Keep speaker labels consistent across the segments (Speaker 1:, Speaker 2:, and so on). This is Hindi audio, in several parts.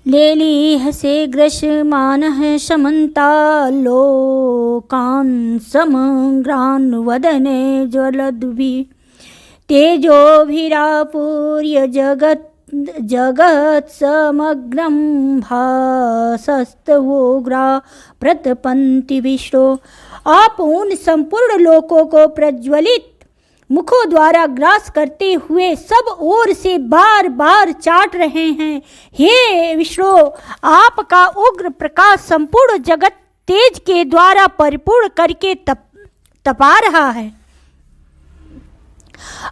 Speaker 1: लेलीह से ग्रसमानः समन्ताल्लोकान् समग्रान् वदने ज्वलद्भिः तेजोभिरापूर्य जगत् समग्रं भासस्तवोग्रा प्रतपन्ति विश्रो। आप उन संपूर्ण लोकों को प्रज्वलित मुखों द्वारा ग्रास करते हुए सब ओर से बार बार चाट रहे हैं। हे विश्रो, आपका उग्र प्रकाश संपूर्ण जगत तेज के द्वारा परिपूर्ण करके तपा रहा है।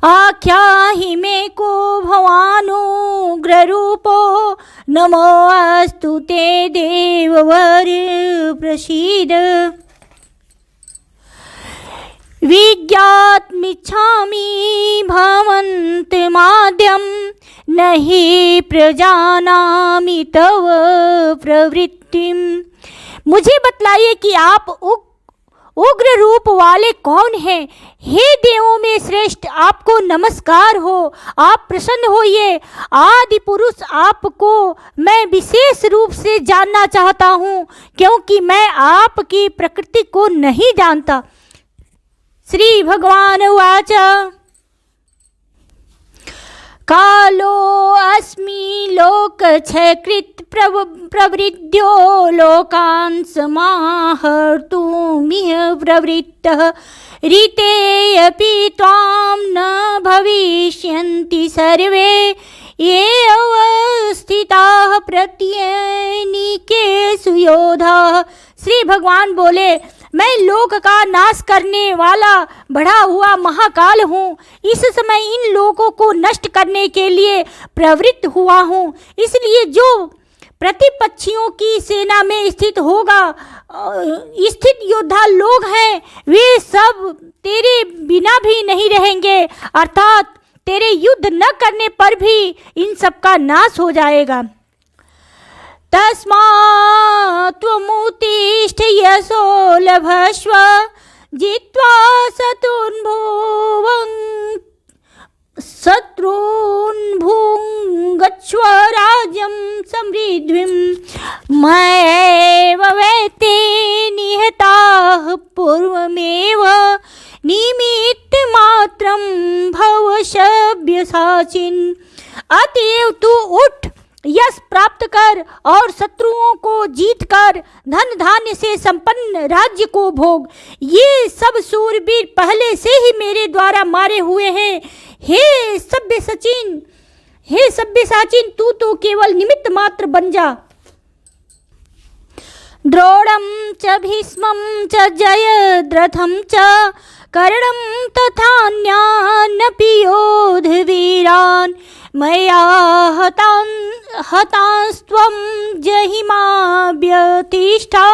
Speaker 1: आख्याहि मे को भवानुग्र रूपो नमोऽस्तु ते देववर प्रसीद। विज्ञातमिच्छामि भवन्तमाद्यं न हि प्रजानामि तव प्रवृत्तिं। मुझे बतलाइए कि आप उग्र रूप वाले कौन हैं। हे देवों में श्रेष्ठ, आपको नमस्कार हो। आप प्रसन्न होइए। आदि पुरुष, आपको मैं विशेष रूप से जानना चाहता हूँ, क्योंकि मैं आपकी प्रकृति को नहीं जानता। श्री भगवान उवाच कालो अस्मि लोकक्षयकृत् प्रवृद्ध्यो लोकान् समाहर्तुमिह प्रवृत्तः ऋतेऽपि त्वां न भविष्यन्ति सर्वे ये अवस्थिताः प्रत्यनीकेषु योधाः। श्री भगवान बोले, मैं लोक का नाश करने वाला बढ़ा हुआ महाकाल हूँ। इस समय इन लोगों को नष्ट करने के लिए प्रवृत्त हुआ हूँ। इसलिए जो प्रतिपक्षियों की सेना में स्थित योद्धा लोग हैं, वे सब तेरे बिना भी नहीं रहेंगे, अर्थात तेरे युद्ध न करने पर भी इन सब का नाश हो जाएगा। तस्मात् त्वमुत्तिष्ठ यशो लभस्व जित्वा शत्रून् भुङ्क्ष्व राज्यं समृद्धिं। मयैव वैते निहताः पूर्वमेव निमित्तमात्रं भव सव्यसाचिन्। अतएव तू उठ, यश प्राप्त कर और शत्रुओं को जीत कर धन धान्य से संपन्न राज्य को भोग। ये सब शूरवीर पहले से ही मेरे द्वारा मारे हुए हैं। हे सव्यसाचिन, तू तो केवल निमित्त मात्र बन जा। द्रोणं च भीष्मं च जयद्रथं च कर्णं तथान्यानपि योधवीरान् मया हतांस्त्वं जहिमा व्यतिष्ठा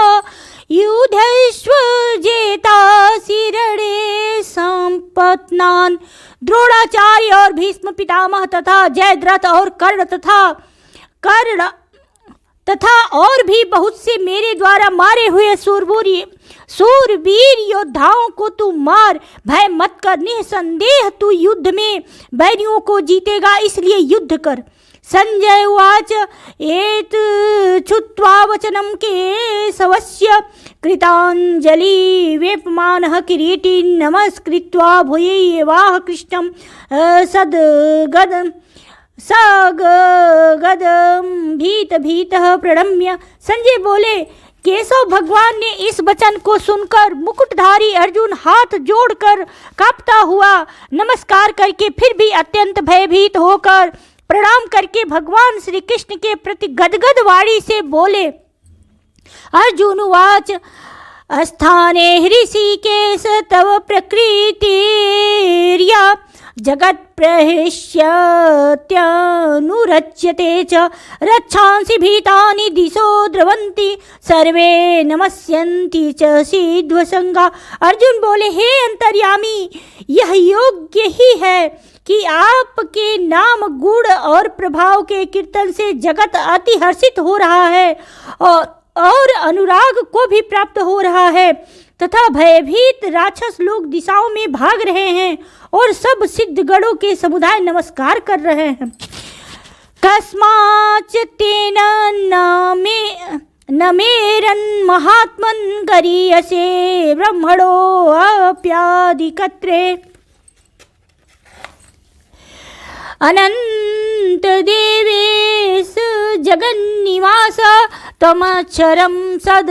Speaker 1: युद्धस्व जेतासि रणे संपत्नान्। द्रोणाचार्य और भीष्म पितामह तथा जयद्रथ और कर्ण तथा और भी बहुत से मेरे द्वारा मारे हुए सूरवीर योद्धाओं को तू मार। भय मत कर, निसंदेह तू युद्ध में बैरियों को जीतेगा, इसलिए युद्ध कर। संजय उवाच एत छुत्वा वचनं केशवस्य कृताञ्जलि वेपमानः किरीटी नमस्कृत्वा भूयैवाह कृष्णं सगदं भीतः प्रणम्य। संजय बोले, केशव भगवान ने इस वचन को सुनकर मुकुटधारी अर्जुन हाथ जोड़कर कांपता हुआ नमस्कार करके फिर भी अत्यंत भयभीत होकर प्रणाम करके भगवान श्री कृष्ण के प्रति गदगद वाणी से बोले। अर्जुन उवाच अस्थाने ऋषिकेश तव प्रकृतिर्या जगत् प्रहृष्यत्यनुरच्यते च रक्षांसि भीतानि दिशो द्रवन्ति सर्वे नमस्यन्ति च सिद्धवसंगा। अर्जुन बोले, हे अंतर्यामी, यह योग्य ही है कि आपके नाम गुण और प्रभाव के कीर्तन से जगत अति हर्षित हो रहा है और अनुराग को भी प्राप्त हो रहा है तथा भयभीत राक्षस लोग दिशाओं में भाग रहे हैं और सब सिद्ध गणों के समुदाय नमस्कार कर रहे हैं। कस्माच्च तेन न न मेरन् महात्मन् गरीयसे ब्रह्मणो अप्यादिकत्रे अनंत देवेश जगन्निवास त्वमक्षरं सद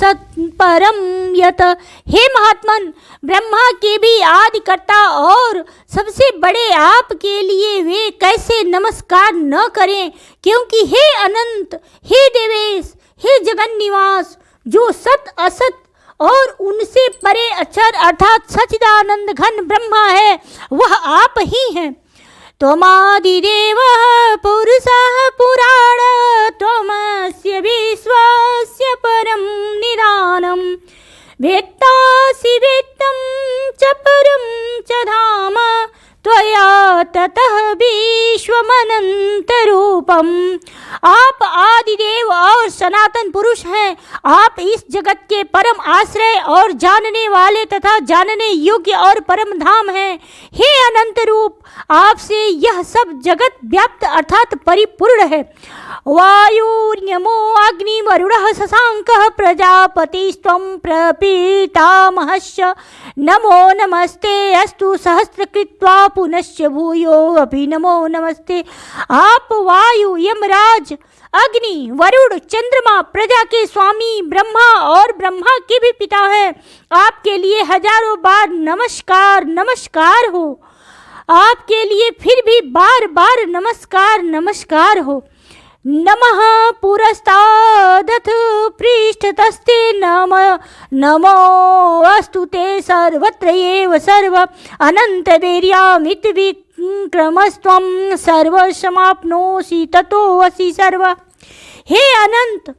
Speaker 1: सत्परम यत। हे महात्मन, ब्रह्मा के भी आदिकर्ता और सबसे बड़े आप के लिए वे कैसे नमस्कार न करें, क्योंकि हे अनंत, हे देवेश, हे जगन्निवास, जो सत असत और उनसे परे अक्षर अर्थात सच्चिदानंद घन ब्रह्मा है, वह आप ही हैं। त्वमादिदेव पुरुषः पुराण त्वमस्य विश्वस्य परं निधानम् वेत्तासि वेत्तं च परं च धाम त्वया ततः विश्वमनन्तरूपम्। आप आदिदेव और सनातन पुरुष हैं। आप इस जगत के परम आश्रय और जानने वाले तथा जानने योग्य और परम धाम हैं। हे अनंत रूप, आपसे यह सब जगत व्याप्त अर्थात परिपूर्ण है। वायुर्यमो अग्नि वरुणः शशांकः प्रजापतिस्त्वं प्रपितामहश्च नमो नमस्ते अस्तु सहस्रकृत्वा पुनश्च भूयो अभि नमो नमस्ते। आप वायु, यमराज, अग्नि, वरुण, चंद्रमा, प्रजा के स्वामी ब्रह्मा और ब्रह्मा के भी पिता हैं। आपके लिए हजारों बार नमस्कार नमस्कार हो। आपके लिए फिर भी बार बार नमस्कार नमस्कार हो। नमः पुरस्तादथ पृष्ठतस्ते नमो अस्तु ते सर्वत्र एव सर्व अनंत वीर्यामित विक्रमस्त्वं सर्वसमाप्नोषि ततोऽसि सर्व। हे अनंत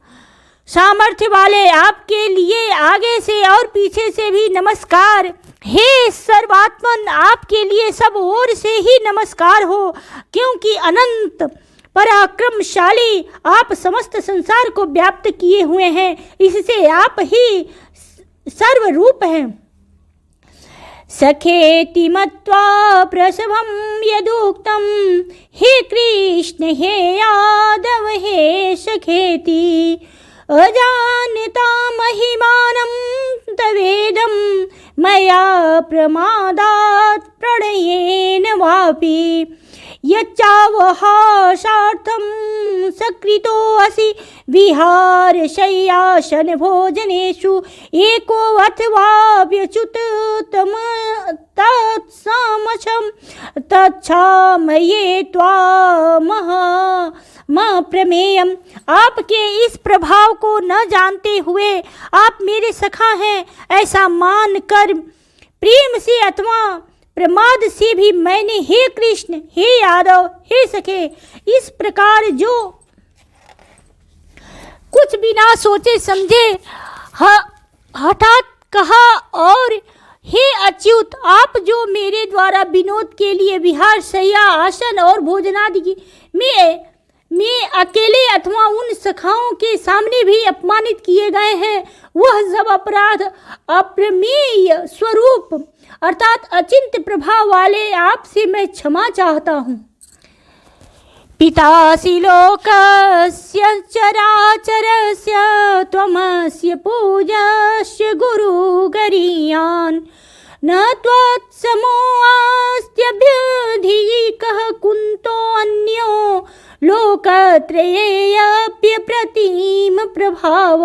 Speaker 1: सामर्थ्य वाले, आपके लिए आगे से और पीछे से भी नमस्कार। हे सर्वात्मन, आपके लिए सब ओर से ही नमस्कार हो, क्योंकि अनंत पराक्रमशाली आप समस्त संसार को व्याप्त किए हुए हैं। इससे आप ही सर्वरूप हैं। सखेति मत्वा प्रसवं यदुक्तं हे कृष्ण हे यादव हे सखेति अजानता महिमानं तवेदं मया प्रमादात् प्रणयेन वापि यच्चावहासार्थं सकृतोऽसि विहारशय्यासन भोजनेषु एको अथवाप्यच्युत तत्समक्षं तच्छामये त्वामहं प्रमेयम्। आपके इस प्रभाव को न जानते हुए आप मेरे सखा हैं ऐसा मान कर प्रेम से अथवा प्रमाद से भी मैंने हे कृष्ण हे यादव हे सखे इस प्रकार जो कुछ बिना सोचे समझे हठात कहा, और हे अच्युत, आप जो मेरे द्वारा विनोद के लिए विहार शय्या आसन और भोजनादि की मैं अकेले अथवा उन सखाओं के सामने भी अपमानित किए गए हैं, वह सब अपराध अप्रमेय स्वरूप अर्थात अचिंत्य प्रभाव वाले आपसे मैं क्षमा चाहता हूँ। पितासि लोकस्य चराचरस्य त्वमस्य पूज्यस्य गुरुगरीयान् न त्वत्समोऽस्त्यभ्यधिकः कुन्तो अन्यो लोकत्रयेऽप्यप्रतिम प्रभाव।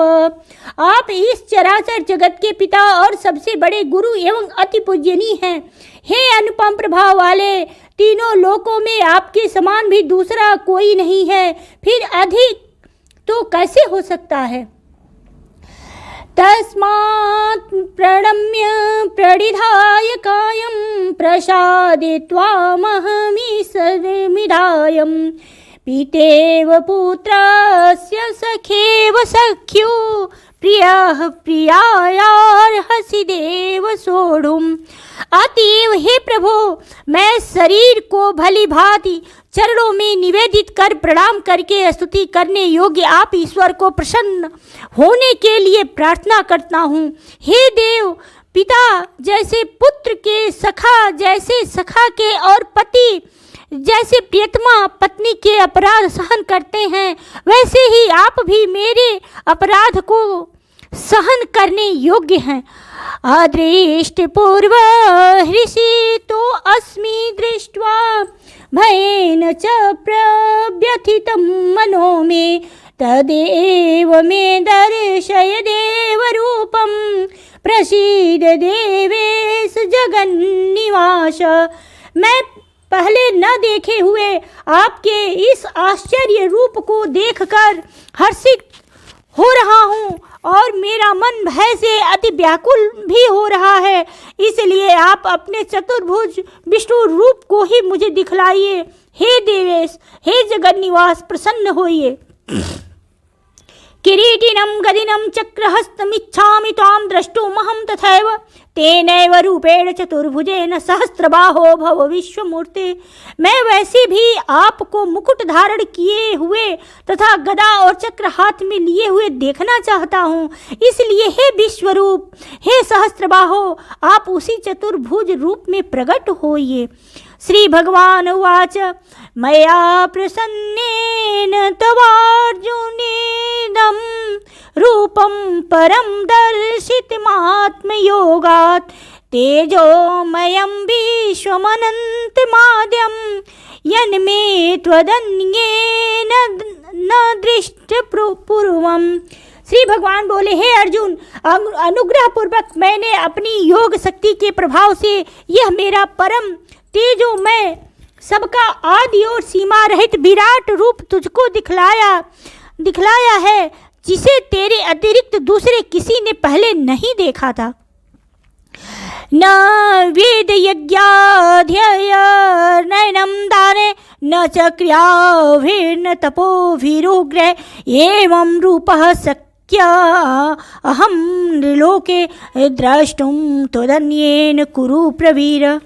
Speaker 1: आप इस चराचर जगत के पिता और सबसे बड़े गुरु एवं अति पूजनीय हैं। हे अनुपम प्रभाव वाले, तीनों लोकों में आपके समान भी दूसरा कोई नहीं है, फिर अधिक तो कैसे हो सकता है। तस्मात् प्रणम्य प्रणिधाय कायं प्रसादे त्वामहमीशमिदायं पितेव पुत्रस्य सखेव सख्यो प्रियः प्रियायार्हसि देव सोढुम्। अतएव हे प्रभु, मैं शरीर को भली भांति चरणों में निवेदित कर प्रणाम करके स्तुति करने योग्य आप ईश्वर को प्रसन्न होने के लिए प्रार्थना करता हूँ। हे देव, पिता जैसे पुत्र के, सखा जैसे सखा के और पति जैसे प्रियतमा पत्नी के अपराध सहन करते हैं, वैसे ही आप भी मेरे अपराध को सहन करने योग्य हैं। अदृष्ट पूर्व हृषितो अस्मि दृष्ट्वा भयेन च प्रव्यथितं मनो मे तदेव मे दर्शय देवरूपं प्रसीद देवेश जगन्निवास। मैं पहले न देखे हुए आपके इस आश्चर्य रूप को देखकर हर्षित हो रहा हूँ और मेरा मन भय से अति व्याकुल भी हो रहा है, इसलिए आप अपने चतुर्भुज विष्णु रूप को ही मुझे दिखलाइए। हे देवेश, हे जगन्निवास, प्रसन्न होइए। किरीटिनं गदिनं चक्रहस्तमिच्छामि त्वां द्रष्टुमहं तथैव तेनैव रूपेण चतुर्भुजेन सहस्रबाहो भव विश्वमूर्ते। मैं वैसे भी आपको मुकुट धारण किए हुए तथा गदा और चक्र हाथ में लिए हुए देखना चाहता हूँ, इसलिए हे विश्वरूप, हे सहस्रबाहो, आप उसी चतुर्भुज रूप में प्रकट होइए। श्री भगवान उवाच मया प्रसन्नेन तवार्जुनेदं रूपं परं दर्शितमात्मयोगात् तेजोमयं विश्वमनन्तमाद्यं यन्मे त्वदन्येन न दृष्टपूर्वम्। श्री भगवान बोले, हे अर्जुन, अनुग्रह पूर्वक मैंने अपनी योग शक्ति के प्रभाव से यह मेरा परम तेजोमय सबका आदि और सीमा रहित विराट रूप तुझको दिखलाया है, जिसे तेरे अतिरिक्त दूसरे किसी ने पहले नहीं देखा था। न वेद यज्ञाध्ययनैनं दाने न च क्रियाभिर्न तपोभिरुग्रे एवं रूपः शक्य अहं नृलोके द्रष्टुं त्वदन्येन कुरु प्रवीर।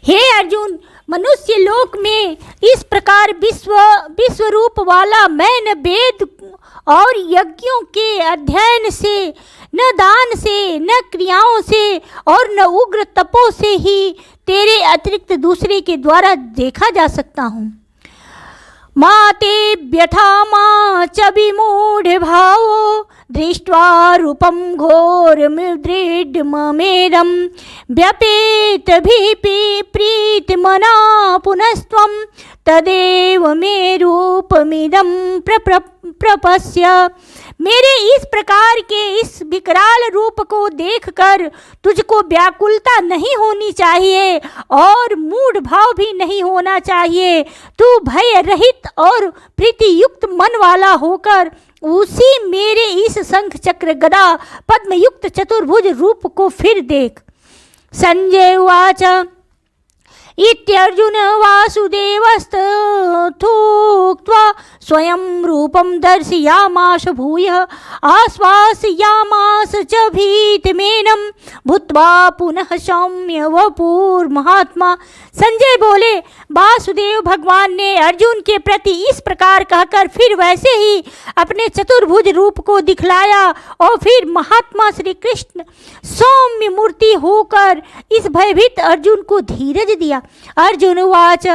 Speaker 1: हे अर्जुन, मनुष्य लोक में इस प्रकार विश्व रूप वाला मैं न वेद और यज्ञों के अध्ययन से, न दान से, न क्रियाओं से और न उग्र तपों से ही तेरे अतिरिक्त दूसरे के द्वारा देखा जा सकता हूँ। माते व्यथा मा च विमूढ़ भावो दृष्ट्वा रूपं घोरमदृढममेदं व्यपेत भीपि प्रीतमना पुनस्त्वं तदेव मे रूपमिदं प्रपश्य। मेरे इस प्रकार के इस विकराल रूप को देखकर तुझको व्याकुलता नहीं होनी चाहिए और मूढ़ भाव भी नहीं होना चाहिए। तू भय रहित और प्रीति युक्त मन वाला होकर उसी मेरे इस शंख चक्र गदा पद्मयुक्त चतुर्भुज रूप को फिर देख। संजय उवाच इत्यर्जुन वासुदेवस्तथोक्त्वा स्वयं रूपं दर्शयामास भूयः आश्वासयामास च भीतमेनं भूत्वा पुनः सौम्य वपुर्महात्मा। संजय बोले, वासुदेव भगवान ने अर्जुन के प्रति इस प्रकार कहकर फिर वैसे ही अपने चतुर्भुज रूप को दिखलाया और फिर महात्मा श्री कृष्ण सौम्य मूर्ति होकर इस भयभीत अर्जुन को धीरज दिया। अर्जुन उवाच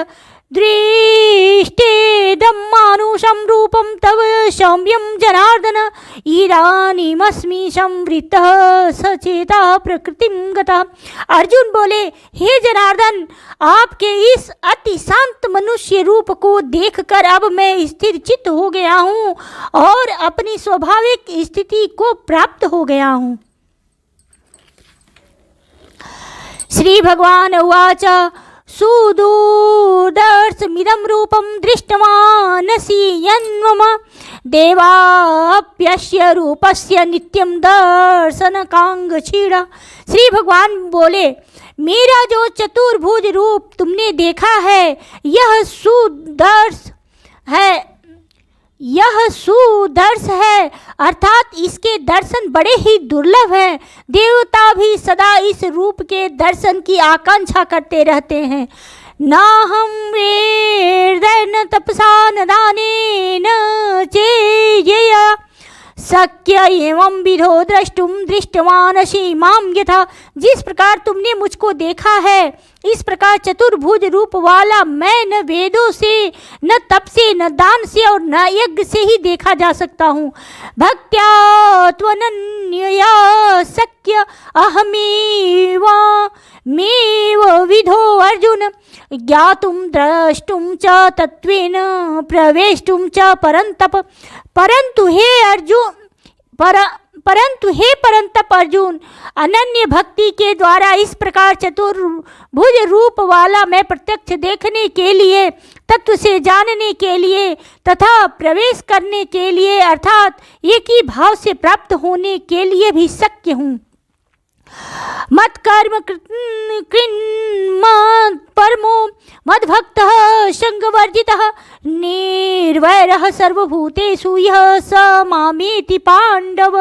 Speaker 1: दृष्टेदं मानुषं रूपं तव सौम्यं जनार्दन इदानीमस्मि संवृत्तः सचेता प्रकृतिं गतः। अर्जुन बोले, हे जनार्दन, आपके इस अति शांत मनुष्य रूप को देखकर अब मैं स्थिर चित्त हो गया हूँ और अपनी स्वाभाविक स्थिति को प्राप्त हो गया हूँ। श्री भगवान उवाच सुदुर्दर्शमिदं रूपं दृष्टवानसि यन्मम देवाप्यस्य रूपस्य नित्यं दर्शनकांक्षीणा। श्री भगवान बोले, मेरा जो चतुर्भुज रूप तुमने देखा है यह सुदर्श है, अर्थात इसके दर्शन बड़े ही दुर्लभ हैं। देवता भी सदा इस रूप के दर्शन की आकांक्षा करते रहते हैं। नाहं वेदैर्न तपसा न दानेन चेयया शक्य एवं विधो द्रष्टुम दृष्टवानसि मां यथा। जिस प्रकार तुमने मुझको देखा है इस प्रकार चतुर्भुज रूप वाला मैं न वेदों से, न तप से, न दान से और न यज्ञ से ही देखा जा सकता हूँ। भक्त्या त्वनन्यया शक्य अहमेवा मेव विधो अर्जुन ज्ञातुं द्रष्टुं च तत्त्वेन प्रवेष्टुं च परन्तप। परंतु हे परंतप अर्जुन, अनन्य भक्ति के द्वारा इस प्रकार चतुर्भुज रूप वाला मैं प्रत्यक्ष देखने के लिए, तत्व से जानने के लिए तथा प्रवेश करने के लिए अर्थात एक ही भाव से प्राप्त होने के लिए भी शक्य हूँ। मत कर्म कृन्मत् परमो मद्भक्तः संगवर्जितः निर्वैरः सर्वभूतेषु यः स मामेति पांडव।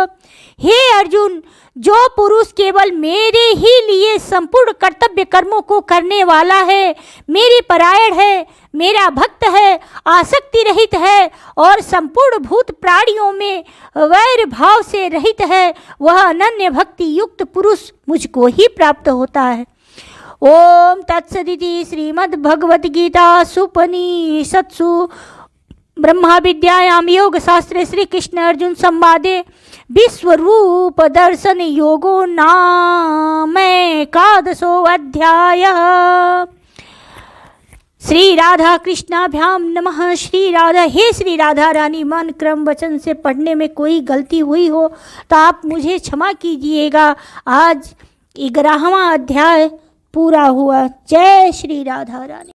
Speaker 1: हे अर्जुन, जो पुरुष केवल मेरे ही लिए संपूर्ण कर्तव्य कर्मों को करने वाला है, मेरे परायण है, मेरा भक्त है, आसक्ति रहित है और संपूर्ण भूत प्राणियों में वैर भाव से रहित है, वह अनन्य भक्ति युक्त पुरुष मुझको ही प्राप्त होता है। ओम तत्सदिति श्रीमद्भगवद्गीता सुपनिषत्सु ब्रह्मा विद्यायाम योग शास्त्रे श्री कृष्ण अर्जुन संवादे विश्वरूप दर्शन योगो नाम एकादशो अध्यायः। श्री राधा कृष्णाभ्याम नमः। श्री राधा, हे श्री राधा रानी, मन क्रम वचन से पढ़ने में कोई गलती हुई हो तो आप मुझे क्षमा कीजिएगा। आज 11वां अध्याय पूरा हुआ। जय श्री राधा रानी।